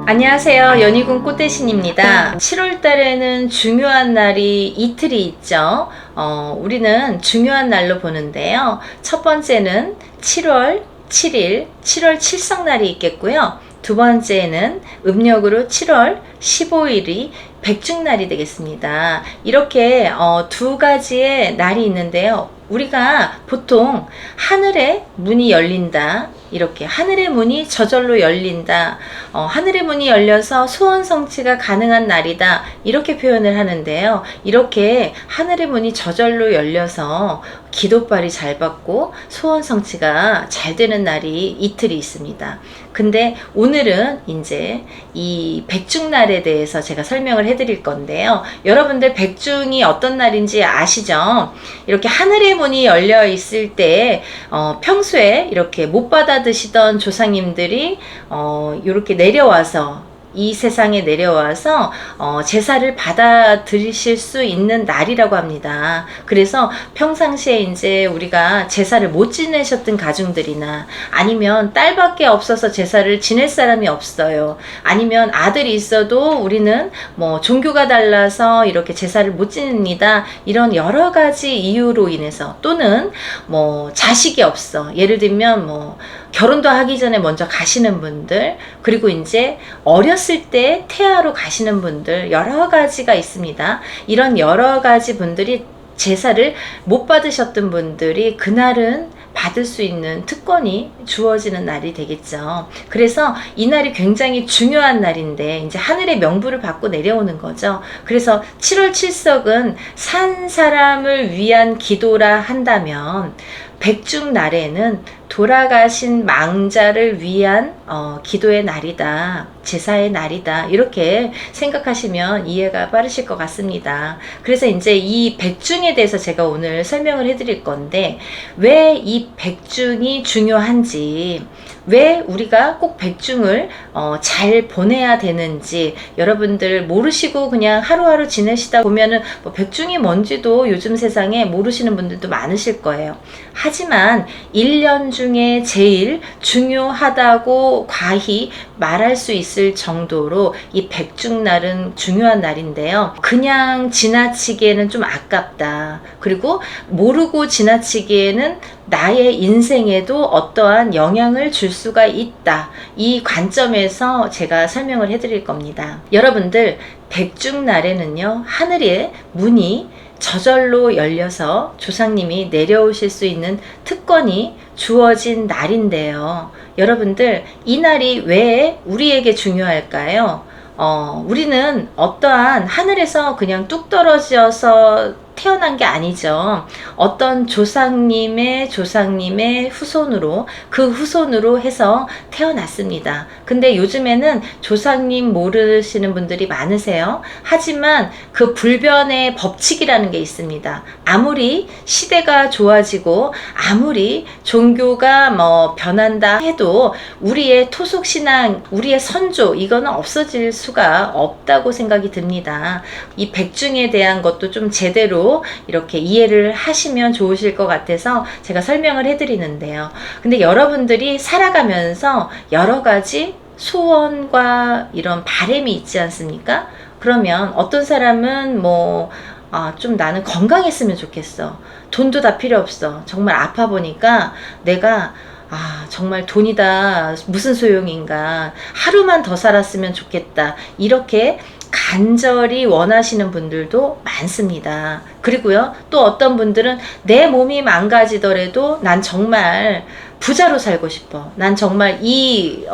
안녕하세요. 연희군 꽃대신입니다. 7월 달에는 중요한 날이 이틀이 있죠. 우리는 중요한 날로 보는데요. 첫 번째는 7월 7일, 7월 칠성날이 있겠고요. 두 번째는 음력으로 7월 15일이 백중날이 되겠습니다. 이렇게 두 가지의 날이 있는데요. 우리가 보통 하늘의 문이 열린다, 이렇게 하늘의 문이 저절로 열린다, 하늘의 문이 열려서 소원 성취가 가능한 날이다, 이렇게 표현을 하는데요. 이렇게 하늘의 문이 저절로 열려서 기도빨이 잘 받고 소원 성취가 잘 되는 날이 이틀이 있습니다. 근데 오늘은 이제 이 백중날에 대해서 제가 설명을 해드릴 건데요. 여러분들 백중이 어떤 날인지 아시죠? 이렇게 하늘의 문이 열려 있을 때 평소에 이렇게 못 받아 드시던 조상님들이 이렇게 내려와서 이 세상에 내려와서 제사를 받아 들이실 수 있는 날이라고 합니다. 그래서 평상시에 이제 우리가 제사를 못 지내셨던 가정들이나 아니면 딸밖에 없어서 제사를 지낼 사람이 없어요. 아니면 아들이 있어도 우리는 뭐 종교가 달라서 이렇게 제사를 못 지냅니다. 이런 여러 가지 이유로 인해서, 또는 뭐 자식이 없어. 예를 들면 뭐 결혼도 하기 전에 먼저 가시는 분들, 그리고 이제 어렸을 때 태아로 가시는 분들, 여러 가지가 있습니다. 이런 여러 가지 분들이 제사를 못 받으셨던 분들이 그날은 받을 수 있는 특권이 주어지는 날이 되겠죠. 그래서 이 날이 굉장히 중요한 날인데 이제 하늘의 명부를 받고 내려오는 거죠. 그래서 7월 칠석은 산 사람을 위한 기도라 한다면, 백중날에는 돌아가신 망자를 위한 기도의 날이다, 제사의 날이다, 이렇게 생각하시면 이해가 빠르실 것 같습니다. 그래서 이제 이 백중에 대해서 제가 오늘 설명을 해드릴 건데, 왜 이 백중이 중요한지, 왜 우리가 꼭 백중을 잘 보내야 되는지, 여러분들 모르시고 그냥 하루하루 지내시다 보면은 뭐 백중이 뭔지도 요즘 세상에 모르시는 분들도 많으실 거예요. 하지만 1년 중에 제일 중요하다고 과히 말할 수 있을 정도로 이 백중날은 중요한 날인데요. 그냥 지나치기에는 좀 아깝다. 그리고 모르고 지나치기에는 나의 인생에도 어떠한 영향을 줄 수가 있다. 이 관점에서 제가 설명을 해드릴 겁니다. 여러분들, 백중날에는요, 하늘의 문이 저절로 열려서 조상님이 내려오실 수 있는 특권이 주어진 날인데요. 여러분들, 이 날이 왜 우리에게 중요할까요? 우리는 어떠한 하늘에서 그냥 뚝 떨어져서 태어난 게 아니죠. 어떤 조상님의 후손으로, 그 후손으로 해서 태어났습니다. 근데 요즘에는 조상님 모르시는 분들이 많으세요. 하지만 그 불변의 법칙이라는 게 있습니다. 아무리 시대가 좋아지고 아무리 종교가 뭐 변한다 해도 우리의 토속신앙, 우리의 선조, 이거는 없어질 수가 없다고 생각이 듭니다. 이 백중에 대한 것도 좀 제대로 이렇게 이해를 하시면 좋으실 것 같아서 제가 설명을 해드리는데요. 근데 여러분들이 살아가면서 여러 가지 소원과 이런 바람이 있지 않습니까? 그러면 어떤 사람은 좀 나는 건강했으면 좋겠어. 돈도 다 필요 없어. 정말 아파 보니까 내가 정말 돈이 다 무슨 소용인가. 하루만 더 살았으면 좋겠다. 이렇게 간절히 원하시는 분들도 많습니다. 그리고요, 또 어떤 분들은 내 몸이 망가지더라도 난 정말 부자로 살고 싶어. 난 정말 이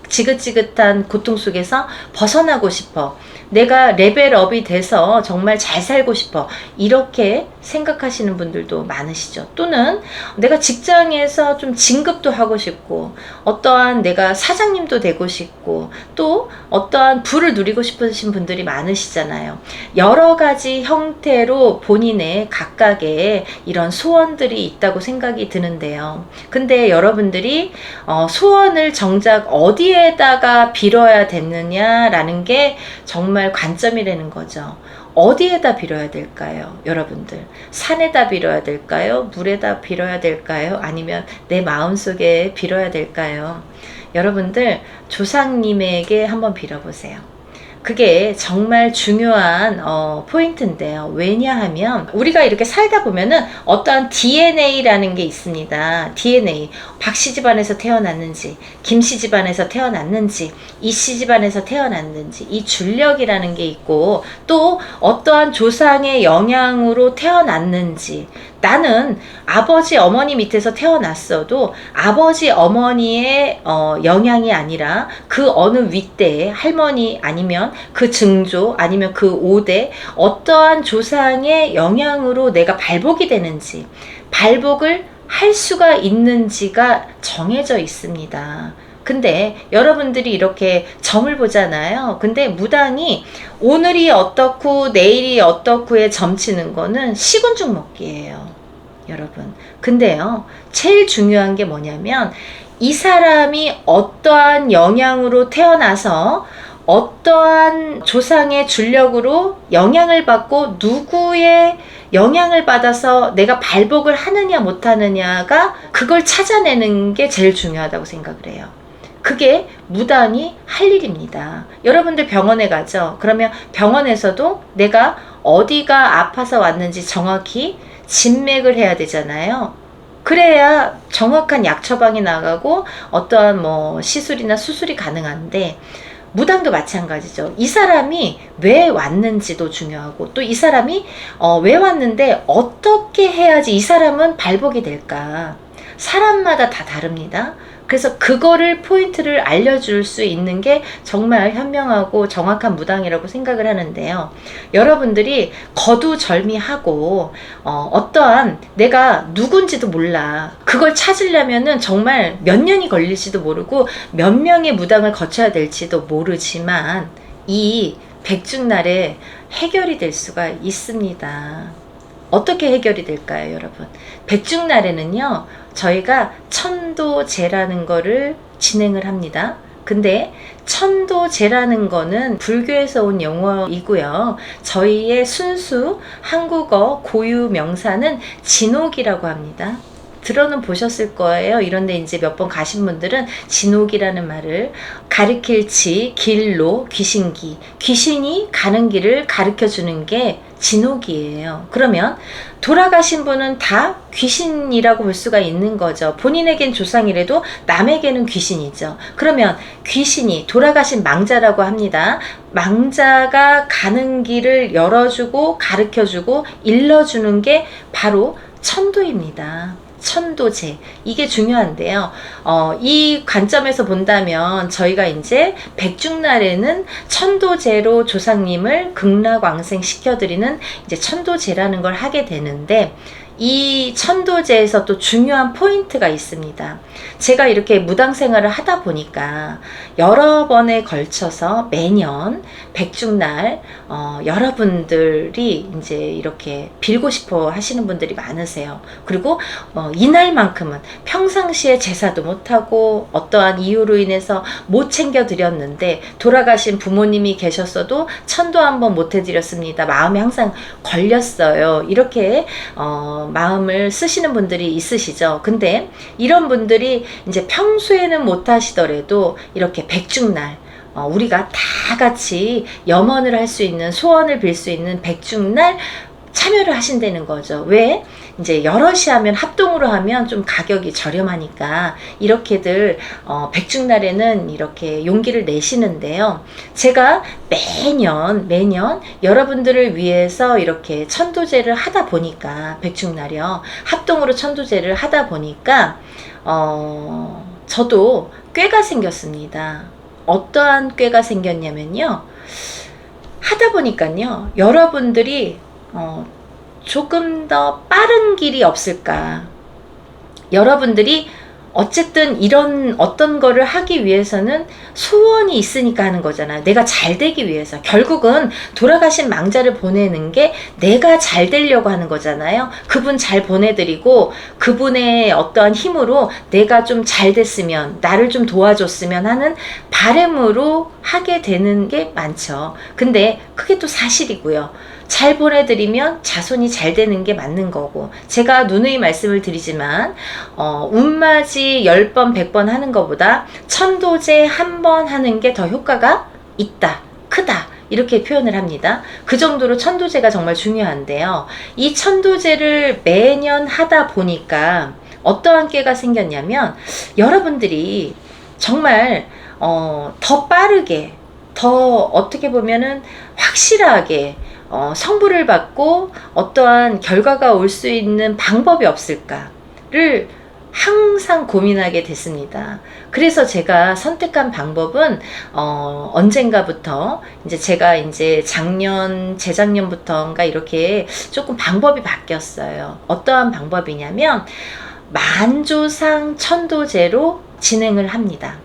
지긋지긋한 고통 속에서 벗어나고 싶어. 내가 레벨업이 돼서 정말 잘 살고 싶어. 이렇게 생각하시는 분들도 많으시죠. 또는 내가 직장에서 좀 진급도 하고 싶고, 어떠한 내가 사장님도 되고 싶고, 또 어떠한 부를 누리고 싶으신 분들이 많으시잖아요. 여러 가지 형태로 본인의 각각의 이런 소원들이 있다고 생각이 드는데요. 근데 여러분들이 소원을 정작 어디에다가 빌어야 되느냐라는 게 정말 관점이라는 거죠. 어디에다 빌어야 될까요? 여러분들, 산에다 빌어야 될까요? 물에다 빌어야 될까요? 아니면 내 마음속에 빌어야 될까요? 여러분들, 조상님에게 한번 빌어보세요. 그게 정말 중요한 포인트인데요. 왜냐하면 우리가 이렇게 살다 보면은 어떠한 DNA라는 게 있습니다. DNA. 박씨 집안에서 태어났는지, 김씨 집안에서 태어났는지, 이씨 집안에서 태어났는지, 이 줄력이라는 게 있고, 또 어떠한 조상의 영향으로 태어났는지, 나는 아버지 어머니 밑에서 태어났어도 아버지 어머니의 영향이 아니라 그 어느 윗대에 할머니 아니면 그 증조 아니면 그 5대 어떠한 조상의 영향으로 내가 발복이 되는지, 발복을 할 수가 있는지가 정해져 있습니다. 근데 여러분들이 이렇게 점을 보잖아요. 근데 무당이 오늘이 어떻고 내일이 어떻고에 점치는 거는 시군죽 먹기예요, 여러분. 근데요, 제일 중요한 게 뭐냐면 이 사람이 어떠한 영향으로 태어나서 어떠한 조상의 줄력으로 영향을 받고 누구의 영향을 받아서 내가 발복을 하느냐 못하느냐가, 그걸 찾아내는 게 제일 중요하다고 생각을 해요. 그게 무당이 할 일입니다. 여러분들 병원에 가죠. 그러면 병원에서도 내가 어디가 아파서 왔는지 정확히 진맥을 해야 되잖아요. 그래야 정확한 약 처방이 나가고 어떠한 시술이나 수술이 가능한데, 무당도 마찬가지죠. 이 사람이 왜 왔는지도 중요하고, 또 이 사람이 왜 왔는데 어떻게 해야지 이 사람은 발복이 될까, 사람마다 다 다릅니다. 그래서 그거를 포인트를 알려줄 수 있는 게 정말 현명하고 정확한 무당이라고 생각을 하는데요. 여러분들이 거두절미하고 어떠한 내가 누군지도 몰라, 그걸 찾으려면은 정말 몇 년이 걸릴지도 모르고 몇 명의 무당을 거쳐야 될지도 모르지만 이 백중날에 해결이 될 수가 있습니다. 어떻게 해결이 될까요, 여러분? 백중날에는요, 저희가 천도제라는 거를 진행을 합니다. 근데 천도제라는 거는 불교에서 온 용어이고요. 저희의 순수 한국어 고유 명사는 진옥이라고 합니다. 들어는 보셨을 거예요. 이런데 이제 몇 번 가신 분들은 진옥이라는 말을, 가리킬 지, 길로, 귀신기, 귀신이 가는 길을 가르쳐 주는 게 진옥이에요. 그러면 돌아가신 분은 다 귀신이라고 볼 수가 있는 거죠. 본인에겐 조상이라도 남에게는 귀신이죠. 그러면 귀신이, 돌아가신 망자라고 합니다. 망자가 가는 길을 열어주고 가르쳐주고 일러주는 게 바로 천도입니다. 천도제, 이게 중요한데요. 이 관점에서 본다면 저희가 이제 백중날에는 천도제로 조상님을 극락왕생 시켜드리는 이제 천도제라는 걸 하게 되는데, 이 천도제에서 또 중요한 포인트가 있습니다. 제가 이렇게 무당 생활을 하다 보니까 여러 번에 걸쳐서 매년 백중날 여러분들이 이제 이렇게 빌고 싶어 하시는 분들이 많으세요. 그리고 이날만큼은 평상시에 제사도 못하고 어떠한 이유로 인해서 못 챙겨 드렸는데, 돌아가신 부모님이 계셨어도 천도 한번 못 해드렸습니다, 마음에 항상 걸렸어요, 이렇게 마음을 쓰시는 분들이 있으시죠. 근데 이런 분들이 이제 평소에는 못 하시더라도 이렇게 백중날, 우리가 다 같이 염원을 할 수 있는, 소원을 빌 수 있는 백중날 참여를 하신다는 거죠. 왜? 이제 여럿이 하면, 합동으로 하면 좀 가격이 저렴하니까 이렇게들 백중날에는 이렇게 용기를 내시는데요. 제가 매년 여러분들을 위해서 이렇게 천도제를 하다 보니까, 백중날이요, 합동으로 천도제를 하다 보니까 저도 꾀가 생겼습니다. 어떠한 꾀가 생겼냐면요, 하다 보니까요, 여러분들이 조금 더 빠른 길이 없을까. 여러분들이 어쨌든 이런 어떤 거를 하기 위해서는 소원이 있으니까 하는 거잖아요. 내가 잘 되기 위해서. 결국은 돌아가신 망자를 보내는 게 내가 잘 되려고 하는 거잖아요. 그분 잘 보내드리고 그분의 어떠한 힘으로 내가 좀 잘 됐으면, 나를 좀 도와줬으면 하는 바람으로 하게 되는 게 많죠. 근데 그게 또 사실이고요. 잘 보내드리면 자손이 잘 되는 게 맞는 거고, 제가 누누이 말씀을 드리지만 운맞이 10번 100번 하는 것보다 천도제 한 번 하는 게 더 효과가 있다, 크다, 이렇게 표현을 합니다. 그 정도로 천도제가 정말 중요한데요. 이 천도제를 매년 하다 보니까 어떠한 깨가 생겼냐면, 여러분들이 정말 더 빠르게, 더 어떻게 보면은 확실하게 성부를 받고 어떠한 결과가 올 수 있는 방법이 없을까를 항상 고민하게 됐습니다. 그래서 제가 선택한 방법은 언젠가부터 이제 제가 이제 재작년부터인가 이렇게 조금 방법이 바뀌었어요. 어떠한 방법이냐면 만조상 천도제로 진행을 합니다.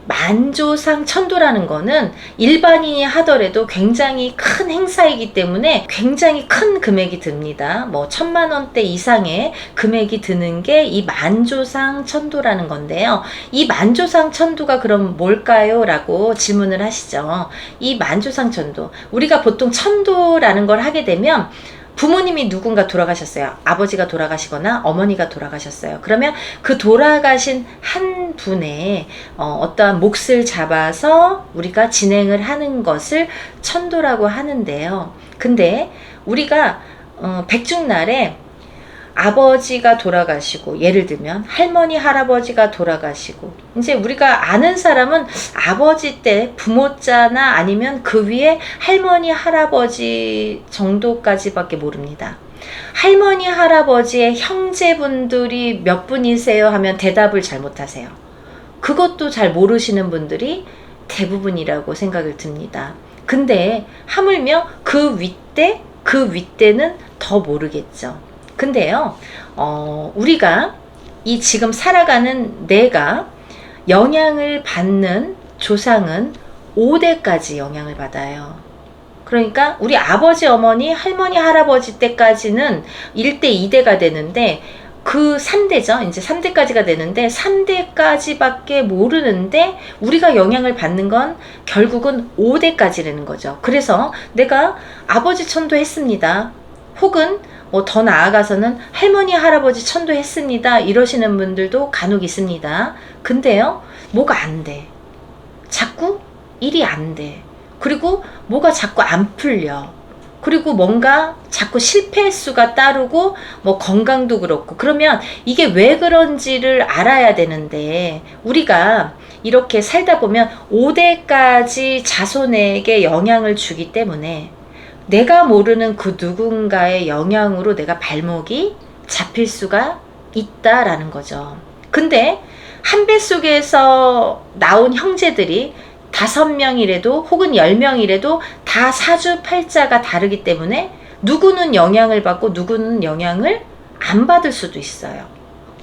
만조상 천도라는 거는 일반인이 하더라도 굉장히 큰 행사이기 때문에 굉장히 큰 금액이 듭니다. 뭐 1000만 원대 이상의 금액이 드는 게 이 만조상 천도라는 건데요. 이 만조상 천도가 그럼 뭘까요? 라고 질문을 하시죠. 이 만조상 천도, 우리가 보통 천도라는 걸 하게 되면 부모님이 누군가 돌아가셨어요. 아버지가 돌아가시거나 어머니가 돌아가셨어요. 그러면 그 돌아가신 한 분의 어떠한 몫을 잡아서 우리가 진행을 하는 것을 천도라고 하는데요. 근데 우리가 백중날에 아버지가 돌아가시고, 예를 들면 할머니 할아버지가 돌아가시고, 이제 우리가 아는 사람은 아버지 때 부모자나 아니면 그 위에 할머니 할아버지 정도까지밖에 모릅니다. 할머니 할아버지의 형제분들이 몇 분이세요 하면 대답을 잘 못하세요. 그것도 잘 모르시는 분들이 대부분이라고 생각을 듭니다. 근데 하물며 그 윗대는 더 모르겠죠. 근데요, 우리가 이 지금 살아가는 내가 영향을 받는 조상은 5대까지 영향을 받아요. 그러니까 우리 아버지, 어머니, 할머니, 할아버지 때까지는 1대, 2대가 되는데, 그 3대죠. 이제 3대까지가 되는데 3대까지밖에 모르는데 우리가 영향을 받는 건 결국은 5대까지라는 거죠. 그래서 내가 아버지 천도 했습니다. 혹은 뭐 더 나아가서는 할머니 할아버지 천도 했습니다. 이러시는 분들도 간혹 있습니다. 근데요, 뭐가 안 돼. 자꾸 일이 안 돼. 그리고 뭐가 자꾸 안 풀려. 그리고 뭔가 자꾸 실패 수가 따르고 뭐 건강도 그렇고, 그러면 이게 왜 그런지를 알아야 되는데, 우리가 이렇게 살다 보면 5대까지 자손에게 영향을 주기 때문에 내가 모르는 그 누군가의 영향으로 내가 발목이 잡힐 수가 있다라는 거죠. 근데 한 뱃속에서 나온 형제들이 5명이라도 혹은 10명이라도 다 사주팔자가 다르기 때문에 누구는 영향을 받고 누구는 영향을 안 받을 수도 있어요.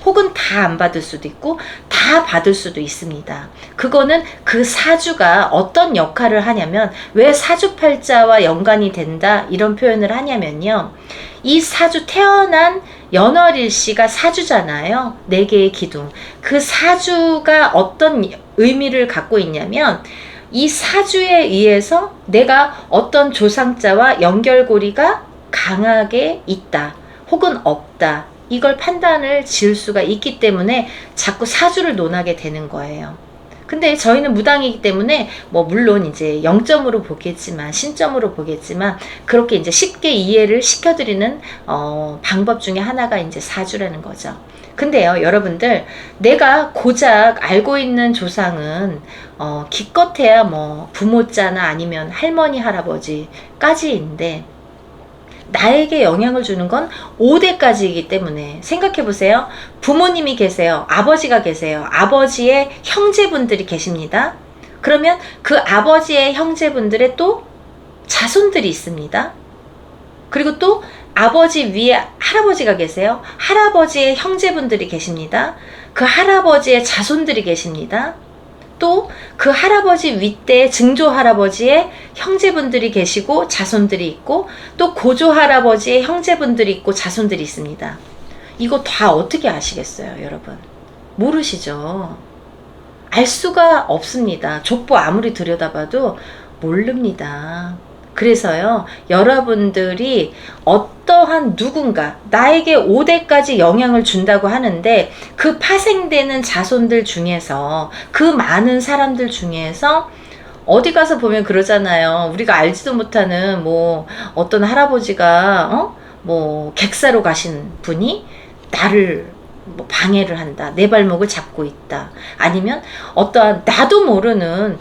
혹은 다 안 받을 수도 있고 다 받을 수도 있습니다. 그거는 그 사주가 어떤 역할을 하냐면, 왜 사주팔자와 연관이 된다 이런 표현을 하냐면요, 이 사주 태어난 연월일시가 사주잖아요. 4개의 기둥. 그 사주가 어떤 의미를 갖고 있냐면, 이 사주에 의해서 내가 어떤 조상자와 연결고리가 강하게 있다 혹은 없다, 이걸 판단을 지을 수가 있기 때문에 자꾸 사주를 논하게 되는 거예요. 근데 저희는 무당이기 때문에 뭐 물론 이제 0점으로 보겠지만, 신점으로 보겠지만, 그렇게 이제 쉽게 이해를 시켜드리는 방법 중에 하나가 이제 사주라는 거죠. 근데요, 여러분들, 내가 고작 알고 있는 조상은 기껏해야 뭐 부모자나 아니면 할머니 할아버지까지인데, 나에게 영향을 주는 건 5대까지이기 때문에 생각해 보세요. 부모님이 계세요. 아버지가 계세요. 아버지의 형제분들이 계십니다. 그러면 그 아버지의 형제분들의 또 자손들이 있습니다. 그리고 또 아버지 위에 할아버지가 계세요. 할아버지의 형제분들이 계십니다. 그 할아버지의 자손들이 계십니다. 또 그 할아버지 윗대에 증조 할아버지의 형제분들이 계시고 자손들이 있고, 또 고조 할아버지의 형제분들이 있고 자손들이 있습니다. 이거 다 어떻게 아시겠어요, 여러분? 모르시죠? 알 수가 없습니다. 족보 아무리 들여다봐도 모릅니다. 그래서요, 여러분들이 어떠한 누군가 나에게 5대까지 영향을 준다고 하는데 그 파생되는 자손들 중에서, 그 많은 사람들 중에서 어디 가서 보면 그러잖아요. 우리가 알지도 못하는 뭐 어떤 할아버지가 뭐 객사로 가신 분이 나를 뭐 방해를 한다, 내 발목을 잡고 있다, 아니면 어떠한 나도 모르는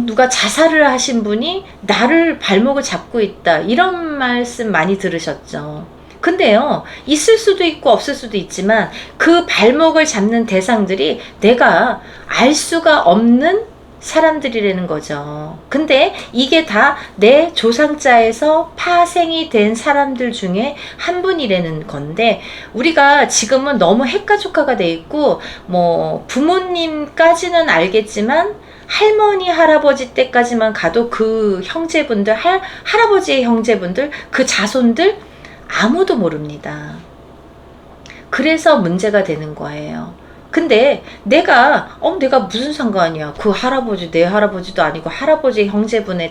누가 자살을 하신 분이 나를 발목을 잡고 있다, 이런 말씀 많이 들으셨죠. 근데요, 있을 수도 있고 없을 수도 있지만 그 발목을 잡는 대상들이 내가 알 수가 없는 사람들이라는 거죠. 근데 이게 다 내 조상자에서 파생이 된 사람들 중에 한 분이라는 건데, 우리가 지금은 너무 핵가족화가 돼 있고 뭐 부모님까지는 알겠지만 할머니 할아버지 때까지만 가도 그 형제분들, 할아버지의 형제분들, 그 자손들 아무도 모릅니다. 그래서 문제가 되는 거예요. 근데 내가 무슨 상관이야, 그 할아버지 내 할아버지도 아니고 할아버지 형제분의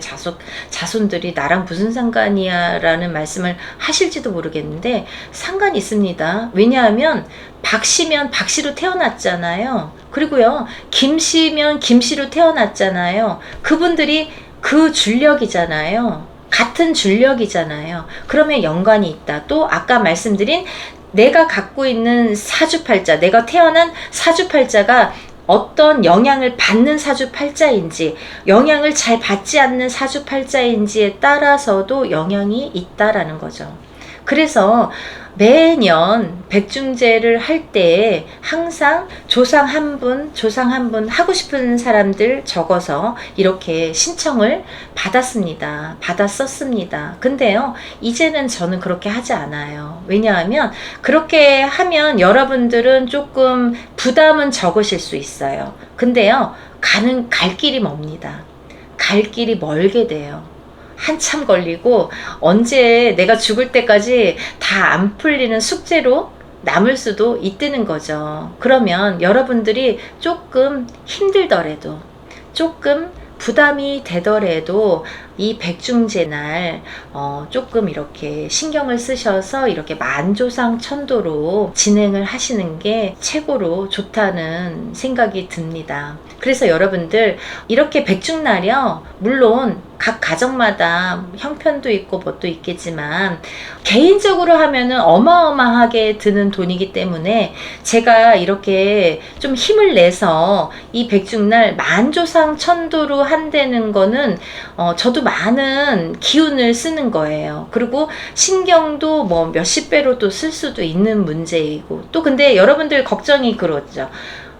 자손들이 나랑 무슨 상관이야 라는 말씀을 하실지도 모르겠는데 상관이 있습니다. 왜냐하면 박씨면 박씨로 태어났잖아요. 그리고요, 김씨면 김씨로 태어났잖아요. 그분들이 그 줄력이잖아요. 같은 줄력이잖아요. 그러면 연관이 있다. 또 아까 말씀드린 내가 갖고 있는 사주팔자, 내가 태어난 사주팔자가 어떤 영향을 받는 사주팔자인지, 영향을 잘 받지 않는 사주팔자인지에 따라서도 영향이 있다라는 거죠. 그래서 매년 백중제를 할 때 항상 조상 한 분 하고 싶은 사람들 적어서 이렇게 신청을 받았었습니다. 근데요, 이제는 저는 그렇게 하지 않아요. 왜냐하면 그렇게 하면 여러분들은 조금 부담은 적으실 수 있어요. 근데요, 갈 길이 멉니다. 갈 길이 멀게 돼요. 한참 걸리고 언제 내가 죽을 때까지 다 안 풀리는 숙제로 남을 수도 있다는 거죠. 그러면 여러분들이 조금 힘들더라도, 조금 부담이 되더라도 이 백중제 날 조금 이렇게 신경을 쓰셔서 이렇게 만조상 천도로 진행을 하시는 게 최고로 좋다는 생각이 듭니다. 그래서 여러분들 이렇게 백중날이요, 물론 각 가정마다 형편도 있고 뭣도 있겠지만 개인적으로 하면은 어마어마하게 드는 돈이기 때문에 제가 이렇게 좀 힘을 내서 이 백중날 만조상 천도로 한다는 거는 저도 많은 기운을 쓰는 거예요. 그리고 신경도 뭐 몇십 배로 또 쓸 수도 있는 문제이고, 또 근데 여러분들 걱정이 그렇죠.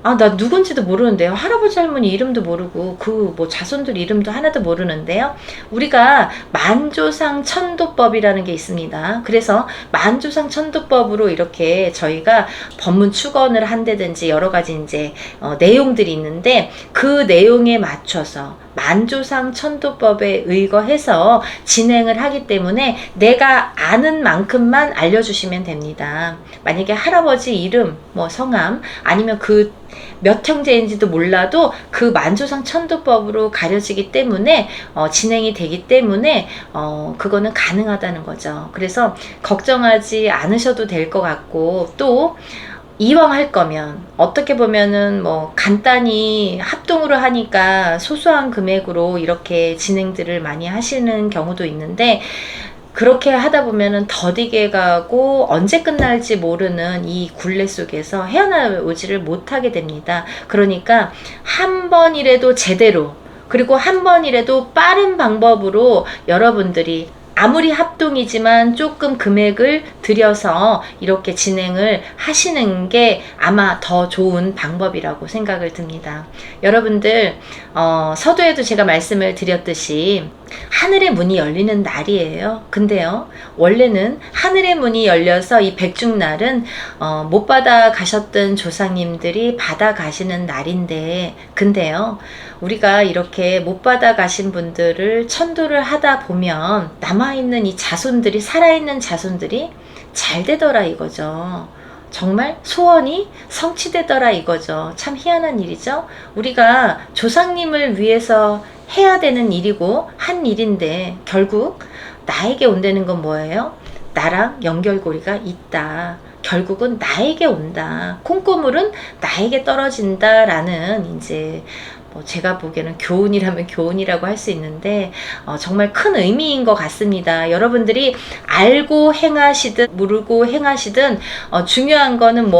나 누군지도 모르는데요. 할아버지 할머니 이름도 모르고 그 뭐 자손들 이름도 하나도 모르는데요. 우리가 만조상 천도법이라는 게 있습니다. 그래서 만조상 천도법으로 이렇게 저희가 법문 축원을 한다든지 여러 가지 이제 내용들이 있는데, 그 내용에 맞춰서 만조상 천도법에 의거해서 진행을 하기 때문에 내가 아는 만큼만 알려주시면 됩니다. 만약에 할아버지 이름, 뭐 성함, 아니면 그 몇 형제인지도 몰라도 그 만조상 천도법으로 가려지기 때문에 진행이 되기 때문에 그거는 가능하다는 거죠. 그래서 걱정하지 않으셔도 될 것 같고, 또 이왕 할 거면 어떻게 보면은 뭐 간단히 합동으로 하니까 소소한 금액으로 이렇게 진행들을 많이 하시는 경우도 있는데, 그렇게 하다 보면은 더디게 가고 언제 끝날지 모르는 이 굴레 속에서 헤어나오지를 못하게 됩니다. 그러니까 한 번이라도 제대로, 그리고 한 번이라도 빠른 방법으로 여러분들이 아무리 합동이지만 조금 금액을 들여서 이렇게 진행을 하시는 게 아마 더 좋은 방법이라고 생각을 듭니다. 여러분들 서두에도 제가 말씀을 드렸듯이 하늘의 문이 열리는 날이에요. 근데요, 원래는 하늘의 문이 열려서 이 백중날은 못 받아 가셨던 조상님들이 받아 가시는 날인데, 근데요, 우리가 이렇게 못 받아 가신 분들을 천도를 하다 보면 남아있는 이 자손들이, 살아있는 자손들이 잘 되더라 이거죠. 정말 소원이 성취되더라 이거죠. 참 희한한 일이죠. 우리가 조상님을 위해서 해야 되는 일이고 한 일인데 결국 나에게 온다는 건 뭐예요? 나랑 연결고리가 있다. 결국은 나에게 온다. 콩고물은 나에게 떨어진다라는 이제 제가 보기에는 교훈이라면 교훈이라고 할 수 있는데 정말 큰 의미인 것 같습니다. 여러분들이 알고 행하시든 모르고 행하시든 중요한 거는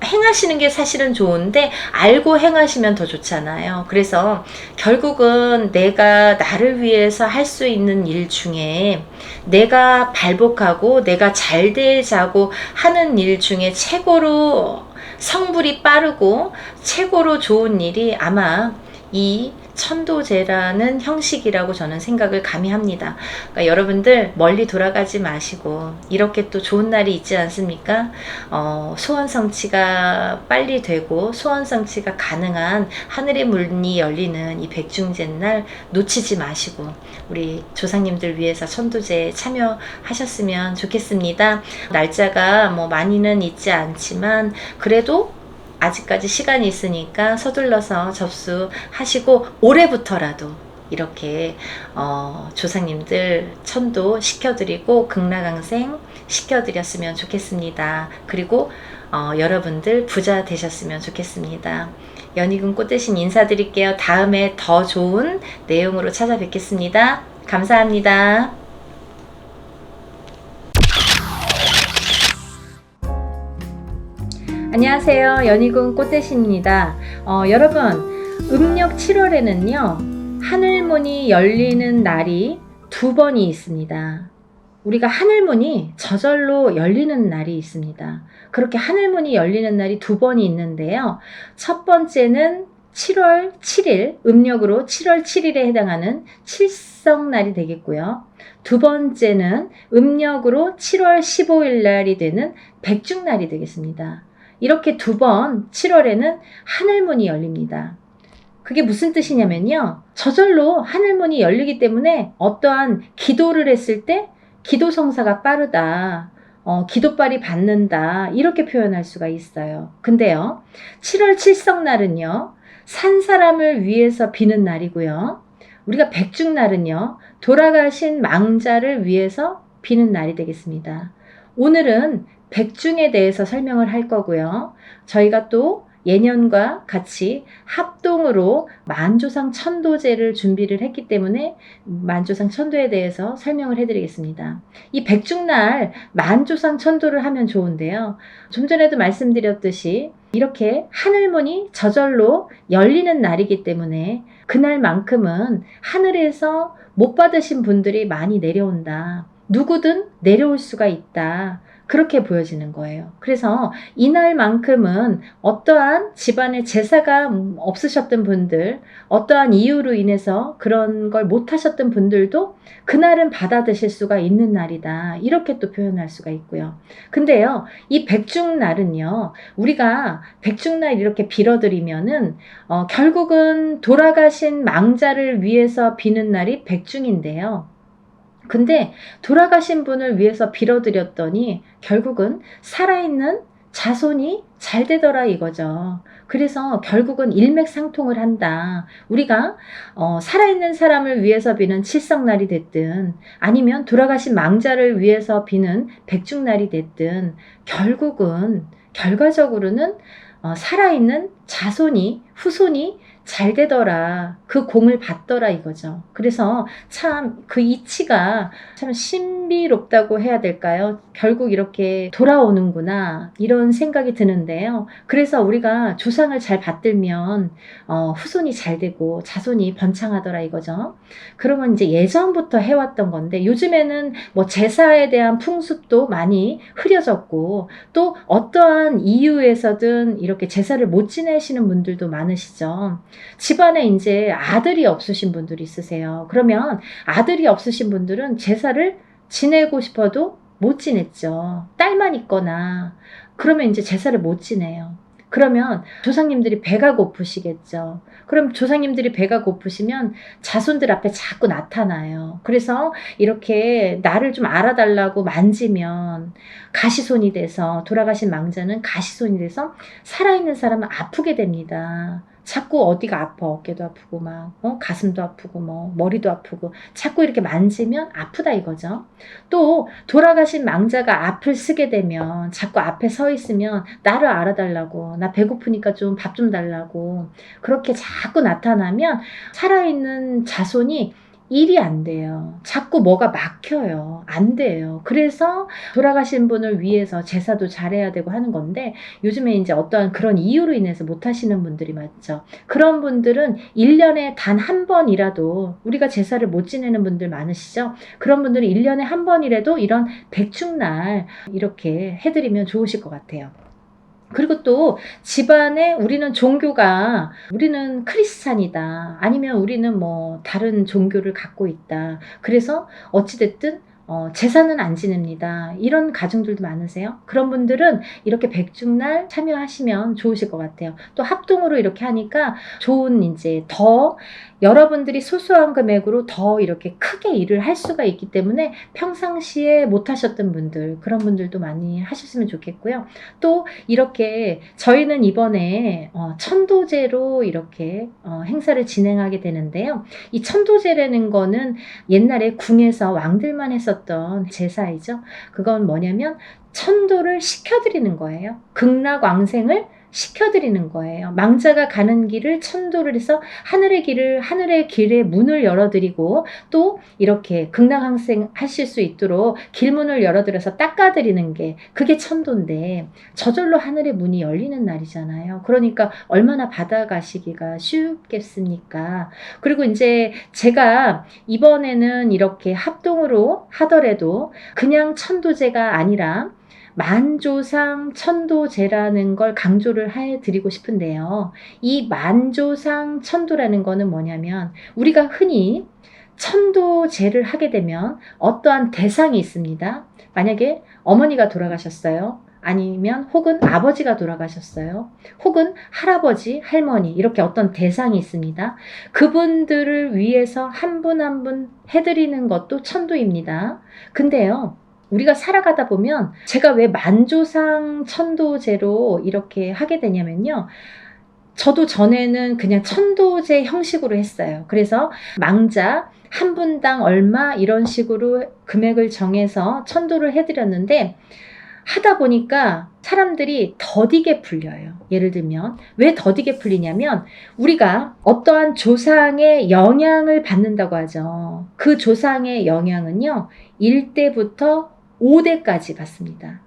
행하시는 게 사실은 좋은데 알고 행하시면 더 좋잖아요. 그래서 결국은 내가 나를 위해서 할 수 있는 일 중에 내가 발복하고 내가 잘 되자고 하는 일 중에 최고로 성불이 빠르고 최고로 좋은 일이 아마 이 천도제라는 형식이라고 저는 생각을 감히 합니다. 그러니까 여러분들 멀리 돌아가지 마시고 이렇게 또 좋은 날이 있지 않습니까? 소원 성취가 빨리 되고 소원 성취가 가능한 하늘의 문이 열리는 이 백중제날 놓치지 마시고 우리 조상님들 위해서 천도제에 참여하셨으면 좋겠습니다. 날짜가 많이는 있지 않지만 그래도 아직까지 시간이 있으니까 서둘러서 접수하시고 올해부터라도 이렇게 조상님들 천도 시켜드리고 극락강생 시켜드렸으면 좋겠습니다. 그리고 여러분들 부자 되셨으면 좋겠습니다. 연희군 꽃대신 인사드릴게요. 다음에 더 좋은 내용으로 찾아뵙겠습니다. 감사합니다. 안녕하세요. 연희군 꽃대신입니다. 여러분 음력 7월에는요 하늘문이 열리는 날이 2번이 있습니다. 우리가 하늘문이 저절로 열리는 날이 있습니다. 그렇게 하늘문이 열리는 날이 2번이 있는데요. 첫 번째는 7월 7일 음력으로 7월 7일에 해당하는 칠성날이 되겠고요. 두 번째는 음력으로 7월 15일 날이 되는 백중날이 되겠습니다. 이렇게 2번 7월에는 하늘문이 열립니다. 그게 무슨 뜻이냐면요. 저절로 하늘문이 열리기 때문에 어떠한 기도를 했을 때 기도 성사가 빠르다. 기도빨이 받는다. 이렇게 표현할 수가 있어요. 근데요. 7월 칠성날은요. 산 사람을 위해서 비는 날이고요. 우리가 백중날은요. 돌아가신 망자를 위해서 비는 날이 되겠습니다. 오늘은 백중에 대해서 설명을 할 거고요. 저희가 또 예년과 같이 합동으로 만조상 천도제를 준비를 했기 때문에 만조상 천도에 대해서 설명을 해드리겠습니다. 이 백중날 만조상 천도를 하면 좋은데요. 좀 전에도 말씀드렸듯이 이렇게 하늘문이 저절로 열리는 날이기 때문에 그날만큼은 하늘에서 못 받으신 분들이 많이 내려온다. 누구든 내려올 수가 있다. 그렇게 보여지는 거예요. 그래서 이날만큼은 어떠한 집안에 제사가 없으셨던 분들, 어떠한 이유로 인해서 그런 걸 못하셨던 분들도 그날은 받아 드실 수가 있는 날이다. 이렇게 또 표현할 수가 있고요. 근데요, 이 백중날은요, 우리가 백중날 이렇게 빌어드리면은 결국은 돌아가신 망자를 위해서 비는 날이 백중인데요. 근데 돌아가신 분을 위해서 빌어드렸더니 결국은 살아있는 자손이 잘 되더라 이거죠. 그래서 결국은 일맥상통을 한다. 우리가 살아있는 사람을 위해서 비는 칠성날이 됐든 아니면 돌아가신 망자를 위해서 비는 백중날이 됐든 결국은 결과적으로는 살아있는 자손이 후손이 잘 되더라. 그 공을 받더라 이거죠. 그래서 참 그 이치가 참 신비롭다고 해야 될까요? 결국 이렇게 돌아오는구나 이런 생각이 드는데요. 그래서 우리가 조상을 잘 받들면 후손이 잘 되고 자손이 번창하더라 이거죠. 그러면 이제 예전부터 해왔던 건데 요즘에는 제사에 대한 풍습도 많이 흐려졌고 또 어떠한 이유에서든 이렇게 제사를 못 지내시는 분들도 많으시죠. 집안에 이제 아들이 없으신 분들이 있으세요. 그러면 아들이 없으신 분들은 제사를 지내고 싶어도 못 지냈죠. 딸만 있거나 그러면 이제 제사를 못 지내요. 그러면 조상님들이 배가 고프시겠죠. 그럼 조상님들이 배가 고프시면 자손들 앞에 자꾸 나타나요. 그래서 이렇게 나를 좀 알아달라고 만지면 가시손이 돼서 돌아가신 망자는 가시손이 돼서 살아있는 사람은 아프게 됩니다. 자꾸 어디가 아파. 어깨도 아프고 막 가슴도 아프고 뭐 머리도 아프고 자꾸 이렇게 만지면 아프다 이거죠. 또 돌아가신 망자가 앞을 쓰게 되면 자꾸 앞에 서 있으면 나를 알아달라고, 나 배고프니까 좀 밥 좀 달라고 그렇게 자꾸 나타나면 살아있는 자손이 일이 안 돼요. 자꾸 뭐가 막혀요. 안 돼요. 그래서 돌아가신 분을 위해서 제사도 잘해야 되고 하는 건데, 요즘에 이제 어떠한 그런 이유로 인해서 못 하시는 분들이 많죠. 그런 분들은 1년에 단 한 번이라도, 우리가 제사를 못 지내는 분들 많으시죠? 그런 분들은 1년에 한 번이라도 이런 백중날 이렇게 해드리면 좋으실 것 같아요. 그리고 또 집안에 우리는 크리스찬이다. 아니면 우리는 뭐 다른 종교를 갖고 있다. 그래서 어찌됐든 제사는 안 지냅니다. 이런 가정들도 많으세요? 그런 분들은 이렇게 백중날 참여하시면 좋으실 것 같아요. 또 합동으로 이렇게 하니까 좋은 이제 더 여러분들이 소소한 금액으로 더 이렇게 크게 일을 할 수가 있기 때문에 평상시에 못 하셨던 분들, 그런 분들도 많이 하셨으면 좋겠고요. 또 이렇게 저희는 이번에 천도제로 이렇게 행사를 진행하게 되는데요. 이 천도제라는 거는 옛날에 궁에서 왕들만 했었던 제사이죠. 그건 뭐냐면 천도를 시켜드리는 거예요. 극락왕생을 시켜드리는 거예요. 망자가 가는 길을 천도를 해서 하늘의 길에 문을 열어드리고, 또 이렇게 극락왕생 하실 수 있도록 길문을 열어드려서 닦아드리는 게 그게 천도인데, 저절로 하늘의 문이 열리는 날이잖아요. 그러니까 얼마나 받아가시기가 쉽겠습니까? 그리고 이제 제가 이번에는 이렇게 합동으로 하더라도 그냥 천도제가 아니라 만조상 천도제라는 걸 강조를 해드리고 싶은데요. 이 만조상 천도라는 거는 뭐냐면, 우리가 흔히 천도제를 하게 되면 어떠한 대상이 있습니다. 만약에 어머니가 돌아가셨어요. 아니면 혹은 아버지가 돌아가셨어요. 혹은 할아버지, 할머니, 이렇게 어떤 대상이 있습니다. 그분들을 위해서 한 분 한 분 해드리는 것도 천도입니다. 근데요, 우리가 살아가다 보면 제가 왜 만조상 천도제로 이렇게 하게 되냐면요. 저도 전에는 그냥 천도제 형식으로 했어요. 그래서 망자 한 분당 얼마 이런 식으로 금액을 정해서 천도를 해드렸는데, 하다 보니까 사람들이 더디게 풀려요. 예를 들면 왜 더디게 풀리냐면, 우리가 어떠한 조상의 영향을 받는다고 하죠. 그 조상의 영향은요, 1대부터 5대까지 받습니다.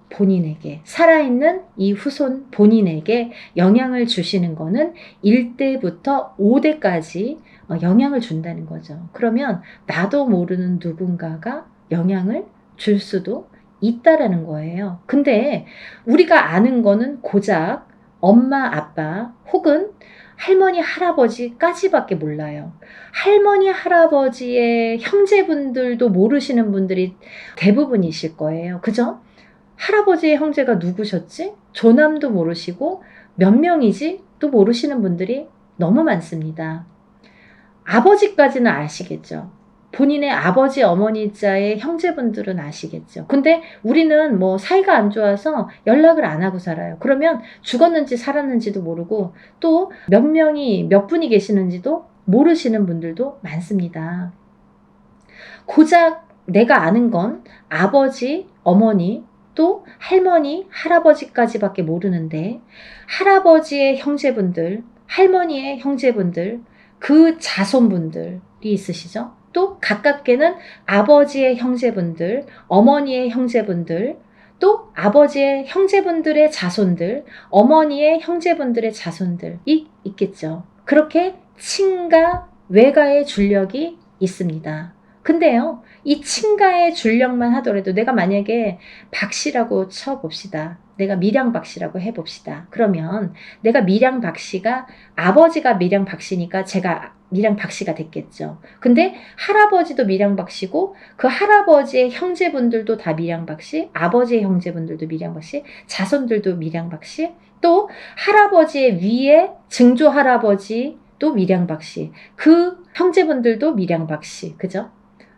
본인에게, 살아있는 이 후손 본인에게 영향을 주시는 거는 1대부터 5대까지 영향을 준다는 거죠. 그러면 나도 모르는 누군가가 영향을 줄 수도 있다라는 거예요. 근데 우리가 아는 거는 고작 엄마, 아빠 혹은 할머니, 할아버지까지밖에 몰라요. 할머니, 할아버지의 형제분들도 모르시는 분들이 대부분이실 거예요. 그죠? 할아버지의 형제가 누구셨지? 조남도 모르시고 몇 명이지? 또 모르시는 분들이 너무 많습니다. 아버지까지는 아시겠죠. 본인의 아버지, 어머니 자의 형제분들은 아시겠죠. 근데 우리는 뭐 사이가 안 좋아서 연락을 안 하고 살아요. 그러면 죽었는지 살았는지도 모르고, 또 몇 분이 계시는지도 모르시는 분들도 많습니다. 고작 내가 아는 건 아버지, 어머니, 또 할머니, 할아버지까지밖에 모르는데, 할아버지의 형제분들, 할머니의 형제분들, 그 자손분들이 있으시죠? 또 가깝게는 아버지의 형제분들, 어머니의 형제분들, 또 아버지의 형제분들의 자손들, 어머니의 형제분들의 자손들이 있겠죠. 그렇게 친가, 외가의 줄력이 있습니다. 근데요, 이 친가의 줄력만 하더라도, 내가 만약에 박씨라고 쳐봅시다. 내가 밀양 박씨라고 해봅시다. 그러면 내가 밀양 박씨가, 아버지가 밀양 박씨니까 제가 밀양 박씨가 됐겠죠. 근데 할아버지도 밀양 박씨고, 그 할아버지의 형제분들도 다 밀양 박씨, 아버지의 형제분들도 밀양 박씨, 자손들도 밀양 박씨, 또 할아버지의 위에 증조 할아버지도 밀양 박씨, 그 형제분들도 밀양 박씨, 그죠?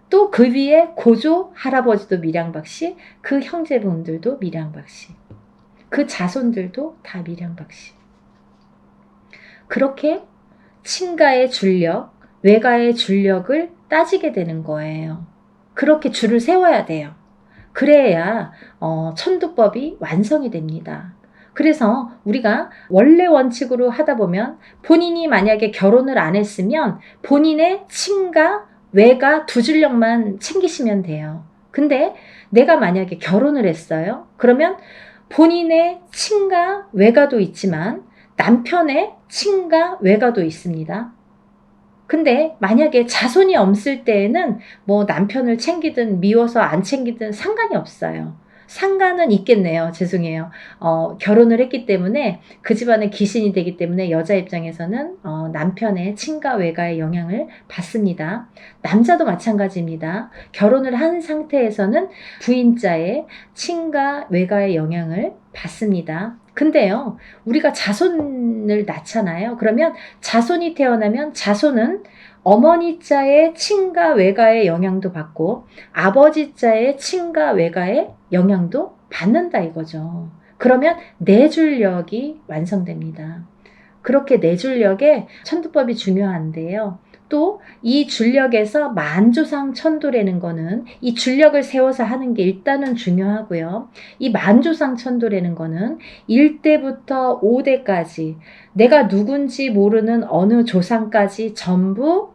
또 그 위에 고조 할아버지도 밀양박씨, 그 형제분들도 밀양박씨, 그 자손들도 다 밀양박씨. 그렇게 친가의 줄력, 외가의 줄력을 따지게 되는 거예요. 그렇게 줄을 세워야 돼요. 그래야 천도법이 완성이 됩니다. 그래서 우리가 원래 원칙으로 하다 보면 본인이 만약에 결혼을 안 했으면 본인의 친가, 외가 두 줄력만 챙기시면 돼요. 근데 내가 만약에 결혼을 했어요. 그러면 본인의 친가, 외가도 있지만 남편의 친가, 외가도 있습니다. 근데 만약에 자손이 없을 때에는 뭐 남편을 챙기든 미워서 안 챙기든 상관이 없어요. 상관은 있겠네요. 죄송해요. 결혼을 했기 때문에 그 집안의 귀신이 되기 때문에 여자 입장에서는 남편의 친가 외가의 영향을 받습니다. 남자도 마찬가지입니다. 결혼을 한 상태에서는 부인자의 친가 외가의 영향을 받습니다. 근데요, 우리가 자손을 낳잖아요. 그러면 자손이 태어나면 자손은 어머니 자의 친가 외가의 영향도 받고 아버지 자의 친가 외가의 영향도 받는다 이거죠. 그러면 내줄력이 완성됩니다. 그렇게 내줄력에 천도법이 중요한데요. 또 이 줄력에서 만조상 천도라는 거는 이 줄력을 세워서 하는 게 일단은 중요하고요. 이 만조상 천도라는 거는 1대부터 5대까지 내가 누군지 모르는 어느 조상까지 전부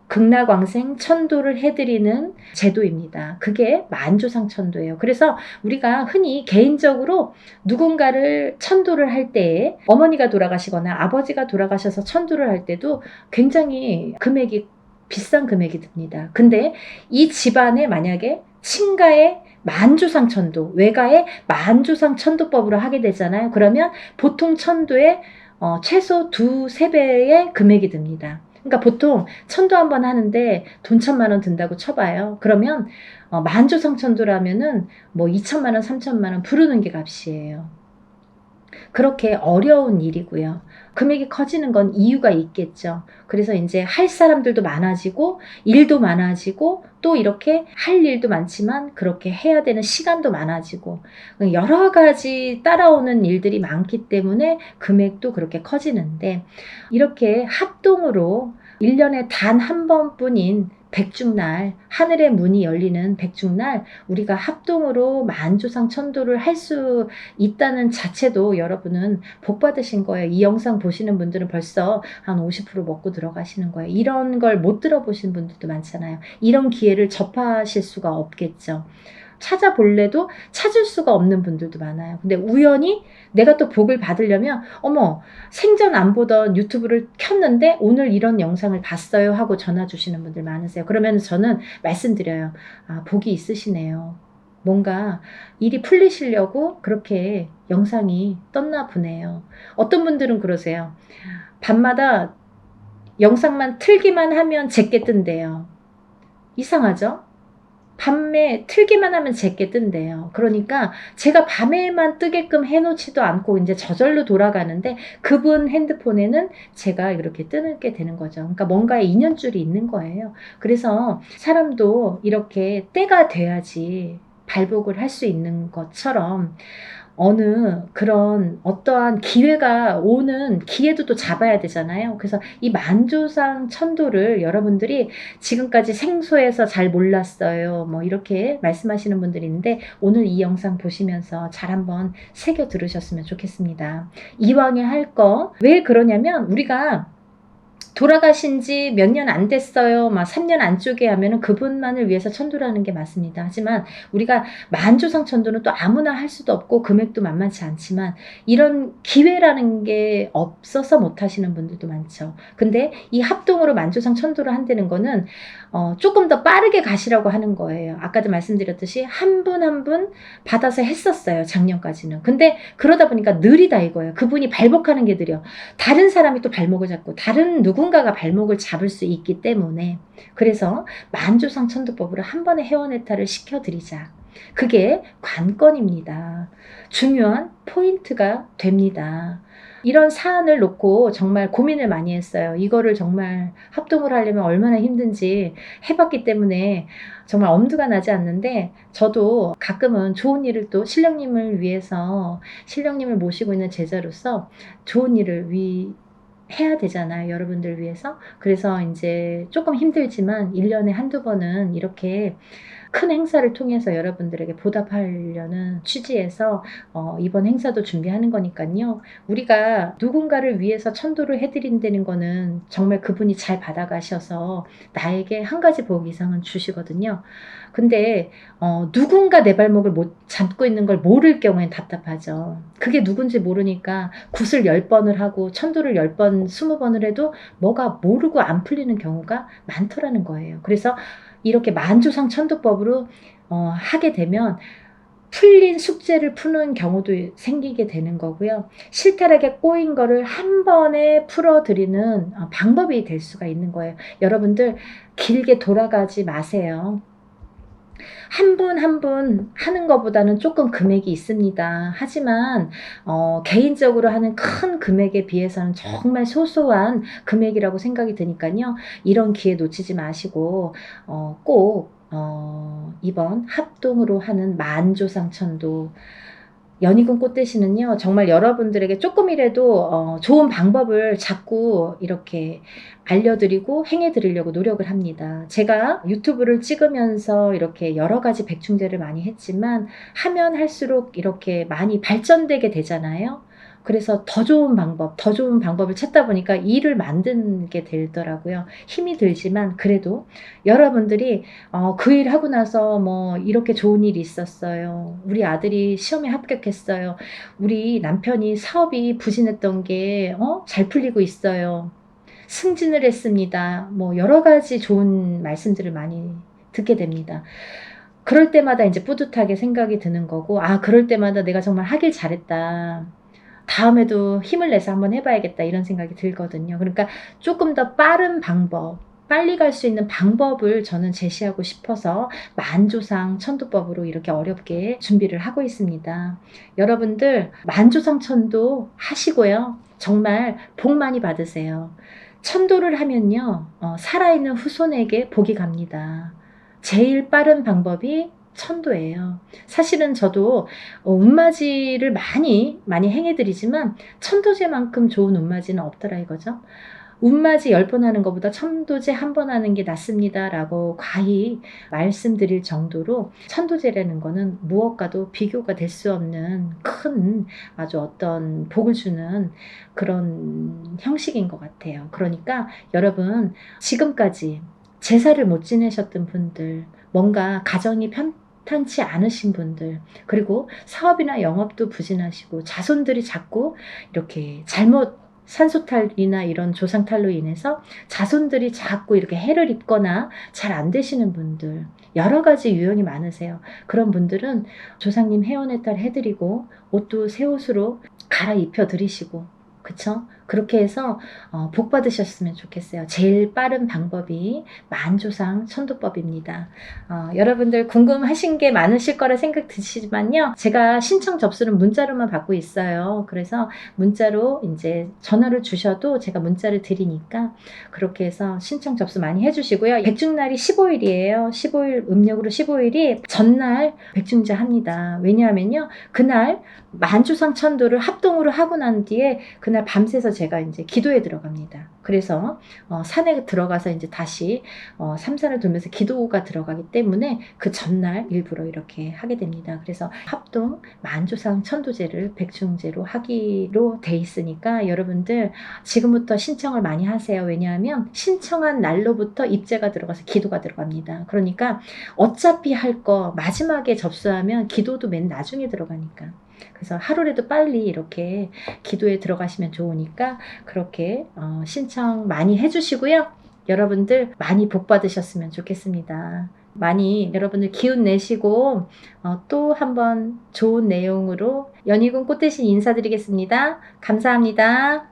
극락왕생 천도를 해드리는 제도입니다. 그게 만조상 천도예요. 그래서 우리가 흔히 개인적으로 누군가를 천도를 할 때에 어머니가 돌아가시거나 아버지가 돌아가셔서 천도를 할 때도 굉장히 금액이 비싼 금액이 듭니다. 근데 이 집안에 만약에 친가의 만조상 천도, 외가의 만조상 천도법으로 하게 되잖아요. 그러면 보통 천도에 최소 2~3배의 금액이 듭니다. 그러니까 보통 천도 한번 하는데 돈 1,000만 원 든다고 쳐봐요. 그러면 만조상 천도라면은 뭐 2,000만 원, 3,000만 원 부르는 게 값이에요. 그렇게 어려운 일이고요. 금액이 커지는 건 이유가 있겠죠. 그래서 이제 할 사람들도 많아지고 일도 많아지고 또 이렇게 할 일도 많지만 그렇게 해야 되는 시간도 많아지고 여러 가지 따라오는 일들이 많기 때문에 금액도 그렇게 커지는데 이렇게 합동으로 1년에 단 한 번뿐인 백중날, 하늘의 문이 열리는 백중날 우리가 합동으로 만조상 천도를 할 수 있다는 자체도 여러분은 복 받으신 거예요. 이 영상 보시는 분들은 벌써 한 50% 먹고 들어가시는 거예요. 이런 걸 못 들어보신 분들도 많잖아요. 이런 기회를 접하실 수가 없겠죠. 찾아볼래도 찾을 수가 없는 분들도 많아요. 근데 우연히 내가 또 복을 받으려면 어머 생전 안 보던 유튜브를 켰는데 오늘 이런 영상을 봤어요 하고 전화 주시는 분들 많으세요. 그러면 저는 말씀드려요. 아, 복이 있으시네요. 뭔가 일이 풀리시려고 그렇게 영상이 떴나 보네요. 어떤 분들은 그러세요. 밤마다 영상만 틀기만 하면 제게 뜬대요. 이상하죠? 밤에 틀기만 하면 제게 뜬대요. 그러니까 제가 밤에만 뜨게끔 해놓지도 않고 이제 저절로 돌아가는데 그분 핸드폰에는 제가 이렇게 뜨게 되는 거죠. 그러니까 뭔가의 인연줄이 있는 거예요. 그래서 사람도 이렇게 때가 돼야지 발복을 할 수 있는 것처럼 어느 그런 어떠한 기회가 오는 기회도 또 잡아야 되잖아요. 그래서 이 만조상 천도를 여러분들이 지금까지 생소해서 잘 몰랐어요. 뭐 이렇게 말씀하시는 분들이 있는데 오늘 이 영상 보시면서 잘 한번 새겨 들으셨으면 좋겠습니다. 이왕에 할 거 왜 그러냐면 우리가 돌아가신 지 몇 년 안 됐어요. 막 3년 안쪽에 하면은 그분만을 위해서 천도를 하는 게 맞습니다. 하지만 우리가 만조상 천도는 또 아무나 할 수도 없고 금액도 만만치 않지만 이런 기회라는 게 없어서 못 하시는 분들도 많죠. 근데 이 합동으로 만조상 천도를 한다는 거는 조금 더 빠르게 가시라고 하는 거예요. 아까도 말씀드렸듯이 한 분 한 분 받아서 했었어요. 작년까지는. 근데 그러다 보니까 느리다 이거예요. 그분이 발복하는 게 느려. 다른 사람이 또 발목을 잡고 다른 누군가가 발목을 잡을 수 있기 때문에 그래서 만조상 천도법으로 한 번에 해원해탈을 시켜드리자. 그게 관건입니다. 중요한 포인트가 됩니다. 이런 사안을 놓고 정말 고민을 많이 했어요. 이거를 정말 합동을 하려면 얼마나 힘든지 해봤기 때문에 정말 엄두가 나지 않는데 저도 가끔은 좋은 일을 또 신령님을 위해서 신령님을 모시고 있는 제자로서 좋은 일을 해야 되잖아요. 여러분들 위해서. 그래서 이제 조금 힘들지만 1년에 한두 번은 이렇게 큰 행사를 통해서 여러분들에게 보답하려는 취지에서 이번 행사도 준비하는 거니까요. 우리가 누군가를 위해서 천도를 해드린다는 거는 정말 그분이 잘 받아가셔서 나에게 한 가지 복 이상은 주시거든요. 근데 누군가 내 발목을 못 잡고 있는 걸 모를 경우엔 답답하죠. 그게 누군지 모르니까 굿을 10번을 하고 천도를 10번, 20번을 해도 뭐가 모르고 안 풀리는 경우가 많더라는 거예요. 그래서 이렇게 만조상 천도법으로 하게 되면 풀린 숙제를 푸는 경우도 생기게 되는 거고요. 실타락에 꼬인 거를 한 번에 풀어드리는 방법이 될 수가 있는 거예요. 여러분들 길게 돌아가지 마세요. 한 분 한 분 하는 것보다는 조금 금액이 있습니다. 하지만 개인적으로 하는 큰 금액에 비해서는 정말 소소한 금액이라고 생각이 드니까요. 이런 기회 놓치지 마시고 꼭 이번 합동으로 하는 만조상천도 연희군 꽃대시는요, 정말 여러분들에게 조금이라도 좋은 방법을 자꾸 이렇게 알려드리고 행해드리려고 노력을 합니다. 제가 유튜브를 찍으면서 이렇게 여러 가지 백중제를 많이 했지만 하면 할수록 이렇게 많이 발전되게 되잖아요. 그래서 더 좋은 방법을 찾다 보니까 일을 만드게 되더라고요. 힘이 들지만 그래도 여러분들이 그 일 하고 나서 뭐 이렇게 좋은 일이 있었어요. 우리 아들이 시험에 합격했어요. 우리 남편이 사업이 부진했던 게 잘 풀리고 있어요. 승진을 했습니다. 뭐 여러 가지 좋은 말씀들을 많이 듣게 됩니다. 그럴 때마다 이제 뿌듯하게 생각이 드는 거고, 그럴 때마다 내가 정말 하길 잘했다. 다음에도 힘을 내서 한번 해봐야겠다 이런 생각이 들거든요. 그러니까 조금 더 빠른 방법, 빨리 갈 수 있는 방법을 저는 제시하고 싶어서 만조상 천도법으로 이렇게 어렵게 준비를 하고 있습니다. 여러분들 만조상 천도 하시고요. 정말 복 많이 받으세요. 천도를 하면요. 살아있는 후손에게 복이 갑니다. 제일 빠른 방법이 천도예요. 사실은 저도 운맞이를 많이 행해드리지만 천도제만큼 좋은 운맞이는 없더라 이거죠. 운맞이 10번 하는 것보다 천도제 한 번 하는 게 낫습니다 라고 과히 말씀드릴 정도로 천도제라는 거는 무엇과도 비교가 될 수 없는 큰 아주 어떤 복을 주는 그런 형식인 것 같아요. 그러니까 여러분 지금까지 제사를 못 지내셨던 분들, 뭔가 가정이 편탄치 않으신 분들, 그리고 사업이나 영업도 부진하시고 자손들이 자꾸 이렇게 잘못 산소탈이나 이런 조상탈로 인해서 자손들이 자꾸 이렇게 해를 입거나 잘 안 되시는 분들, 여러 가지 유형이 많으세요. 그런 분들은 조상님 해원의 딸 해드리고 옷도 새 옷으로 갈아입혀 드리시고, 그쵸? 그렇게 해서 복 받으셨으면 좋겠어요. 제일 빠른 방법이 만조상 천도법입니다. 여러분들 궁금하신 게 많으실 거라 생각 드시지만요. 제가 신청 접수는 문자로만 받고 있어요. 그래서 문자로 이제 전화를 주셔도 제가 문자를 드리니까 그렇게 해서 신청 접수 많이 해주시고요. 백중날이 15일이에요. 15일 음력으로 15일이 전날 백중제 합니다. 왜냐하면요. 그날 만조상 천도를 합동으로 하고 난 뒤에 그날 밤새서 제가 이제 기도에 들어갑니다. 그래서 산에 들어가서 이제 다시 삼산을 돌면서 기도가 들어가기 때문에 그 전날 일부러 이렇게 하게 됩니다. 그래서 합동 만조상 천도제를 백중제로 하기로 돼 있으니까 여러분들 지금부터 신청을 많이 하세요. 왜냐하면 신청한 날로부터 입제가 들어가서 기도가 들어갑니다. 그러니까 어차피 할 거 마지막에 접수하면 기도도 맨 나중에 들어가니까. 그래서 하루라도 빨리 이렇게 기도에 들어가시면 좋으니까 그렇게 신청 많이 해주시고요. 여러분들 많이 복 받으셨으면 좋겠습니다. 많이 여러분들 기운 내시고 또 한번 좋은 내용으로 연희군 꽃대신 인사드리겠습니다. 감사합니다.